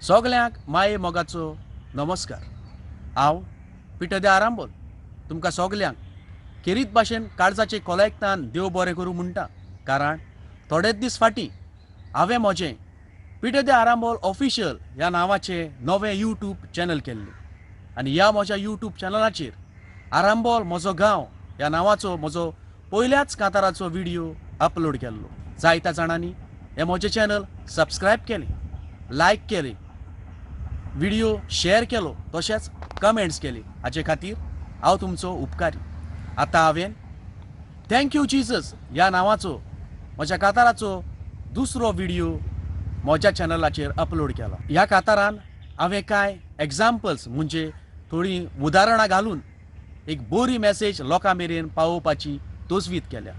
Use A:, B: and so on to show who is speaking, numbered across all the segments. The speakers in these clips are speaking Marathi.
A: सगल्यांक माये मोगाचो नमस्कार। हांव पिठो आरांबोल तुमकां सगल्यांक खेरीत भाशेन काळजाचे खोलायतान देव बरें करूं म्हणटा। कारण थोडेच दीस फाटीं हांवें म्हजें पिठो आरांबोल ऑफिशियल ह्या नांवाचें नवें यूट्यूब चॅनल केल्लें आनी ह्या म्हज्या यूट्यूब चॅनलाचेर आरांबोल म्हजो गांव ह्या नांवाचो म्हजो पयल्याच कांताराचो व्हिडिओ अपलोड केल्लो। जायत्या जाणांनी हें म्हजें चॅनल सबस्क्रायब केलें, लायक केलें, व्हिडिओ शेअर केलो, तशेंच कमेंट्स केली। हाचे खातीर हांव तुमचो उपकारी। आतां हांवें थँक्यू जीसस ह्या नांवाचो म्हज्या कांताराचो दुसरो व्हिडिओ म्हज्या चॅनलाचेर अपलोड केला। ह्या कांतारान हांवें कांय एग्जाम्पल्स म्हणजे थोडीं उदाहरणां घालून एक बरी मॅसेज लोकां मेरेन पावोवपाची तजवीज केल्या।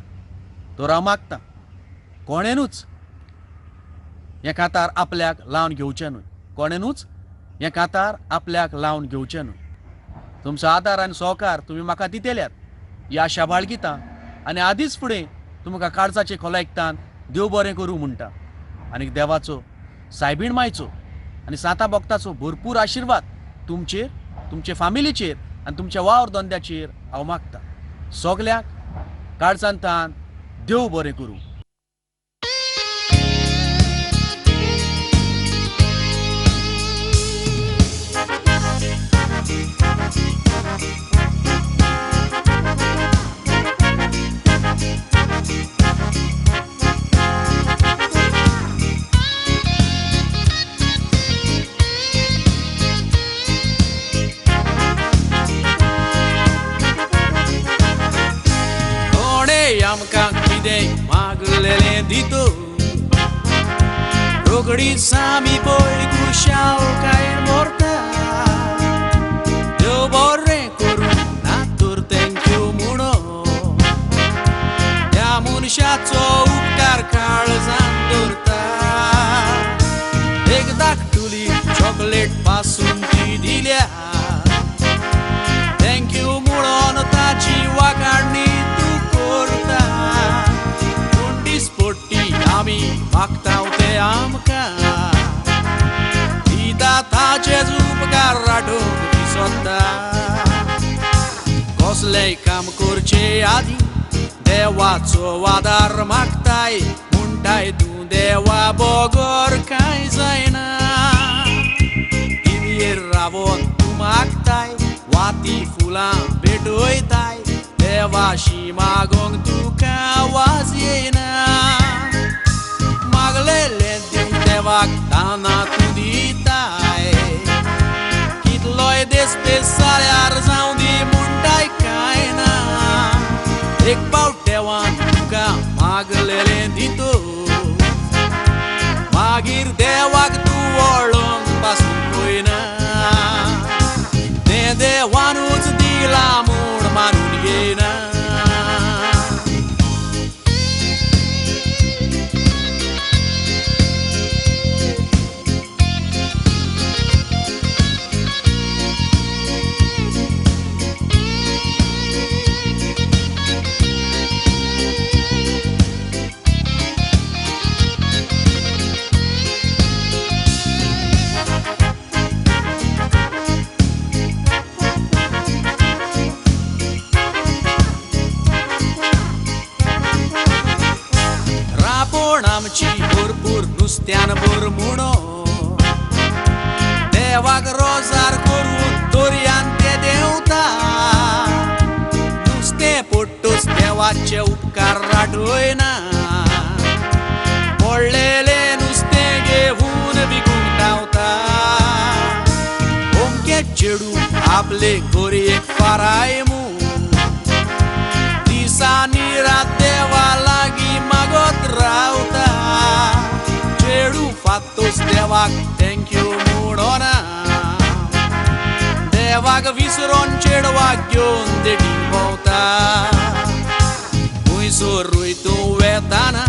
A: तर हांव मागतां कोणेनूच हें कांतार आपल्याक लावन घेवचें न्हय, कोणेनूच हें कांतार आपल्याक लावन घेवचें न्हय। तुमचो आदार आनी सहकार तुमी म्हाका दितेल्यात ही आशा बाळगितां आनी आदींच फुडें तुमकां काळजाचे खोलायतान देव बरें करूं म्हणटा आनी देवाचो सायबीण मायचो आनी साता भक्ताचो भरपूर आशिर्वाद तुमचेर, तुमचे फामिलीचेर आनी तुमच्या वावर धंद्याचेर हांव मागतां। सगल्यांक काळजांतान देव बरें करूं। आमकां कितें मागलेलें दितो रोकडीच आमी पळय खुशाल काय मोरता। देव बरें करूं ना तर थँक्यू म्हणो ह्या मनशाचो उपकार काळजान दवरता। एक धाकटुली चॉकलेट पासून ती दिल्या थँक्यू म्हणून ताची वाखाणणी पोट्टी आमी मागतांव ते आमकां दिता ताचेच उपकार राठोवंक दिसता। कसलेंय काम करचे आदी देवाचो आदार मागताय म्हणटाय तूं देवा बगर कांय जायना। टिवीर रावोन तूं मागताय वाती फुलां भेटयताय देवाशी मागोंक तुका वाज येना। मागलेलें देव देवाक दाना तूं दिताय कितलोय देस पेस जाल्यार जावं दी म्हणटाय कांय ना। एक पावट देवान तुका मागलेलें दितो मागीर देवाक तूं वळोंक पासून पळयना। तें देवानूच दिला म्हूण मानून घेयना। आमची भरपूर नुस्त्यान भर म्हणो देवाक रोजार करून दर्यान ते देंवता। नुस्तें पडटूच देवाचे उपकार राठयना पडलेलें नुस्तें घेवन विकूंक धांवता। ओमके चेडू आपले गोरयेक फाराय म्हूण दिसांनी रात देवा लागीं मागत रावता। चेडू फातोच देवाक थँक्यू म्हणोना देवाक विसरोन चेडवाक घेवन देटीक भोंवता। खुंयसर रोय तूं वेताना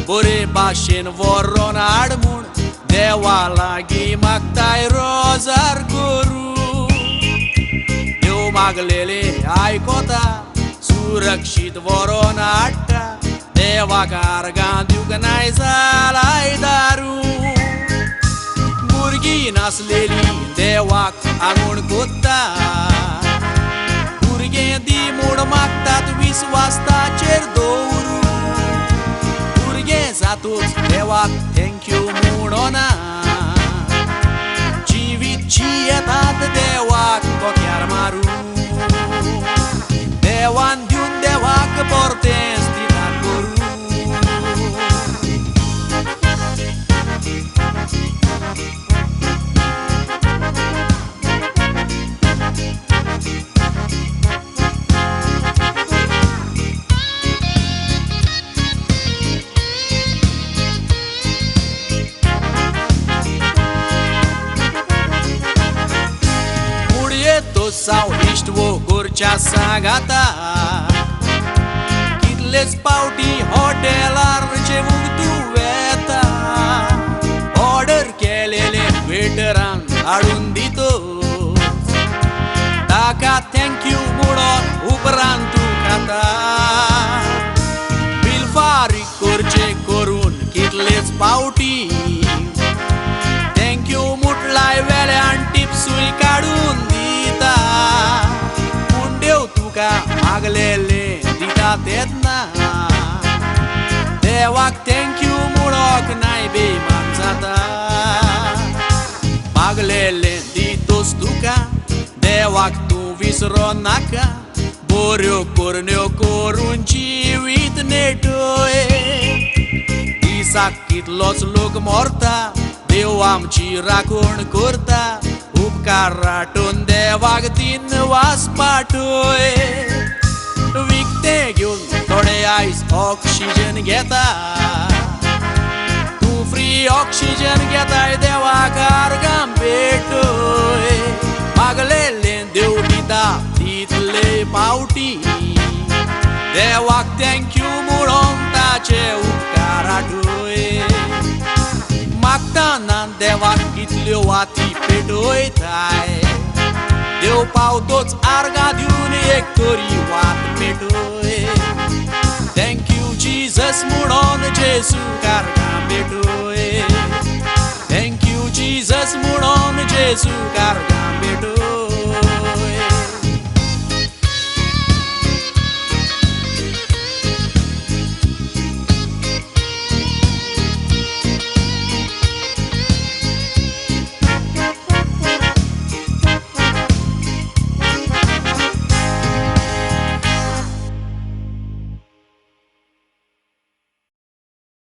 A: बरे भाशेन व्हरोन हाड म्हूण देवा लागीं मागताय रोजार करूं। देव मागलेलें आयकोता सुरक्षीत व्हरोन हाडटा देवाक आर्गां दिवंक नाय जालाय दारू। भुरगीं ना आसलेली देवाक आंगूण कोत्ता भुरगें दी म्हूण मागतात विस्वासाचेर दवरू भुरगें जातूच देवाक थँक्यू म्हणोना जिवीत जियेतात देवाक कोक्यार मारू देवान दिवन देवाक परतेंच दितात करू साव इश्ट वो गोरच्या सांगाता कितलेच पावटी हॉटेलार जेवूंक तूं येता ऑर्डर केलेले वेटरान हाडून दितो ताका थँक्यू म्हणून उपरांत तूं खाता बील फारीक करचे करून कितलेच पावटी थँक्यू म्हटलाय वेल्यान टिप्सूय काडून पूण देव तुका मागलेले दिता तेन्ना देवाक थँक्यू म्हणोक नाय बेमान जाता मागलेले दितोस तुका देवाक तूं विसरो नाका बऱ्यो करण्यो करून जिवीत नेटोय दिसाक कितलोच लोक मरता देव आमची राखण करता उपकार राटून देवाक दिन वास पाठोय विकतें घेवन थोडे आयज ऑक्सिजन घेता तूं फ्री ऑक्सिजन घेताय देवाक आर्गां भेटोय मागलेलें देव दिता तितले पावटी देवाक थँक्यू म्हणून ताचे उपकार आठोय मागताना देवाक कितल्यो वाती पेटोयताय देव पावतोच आर्गां दिवन एक तरी वात पेटोय थँक्यू जिजस म्हणून जेजूक आर्गां पेटोय थँक्यू जिजस म्हणून जेजूक आर्गां पेटोय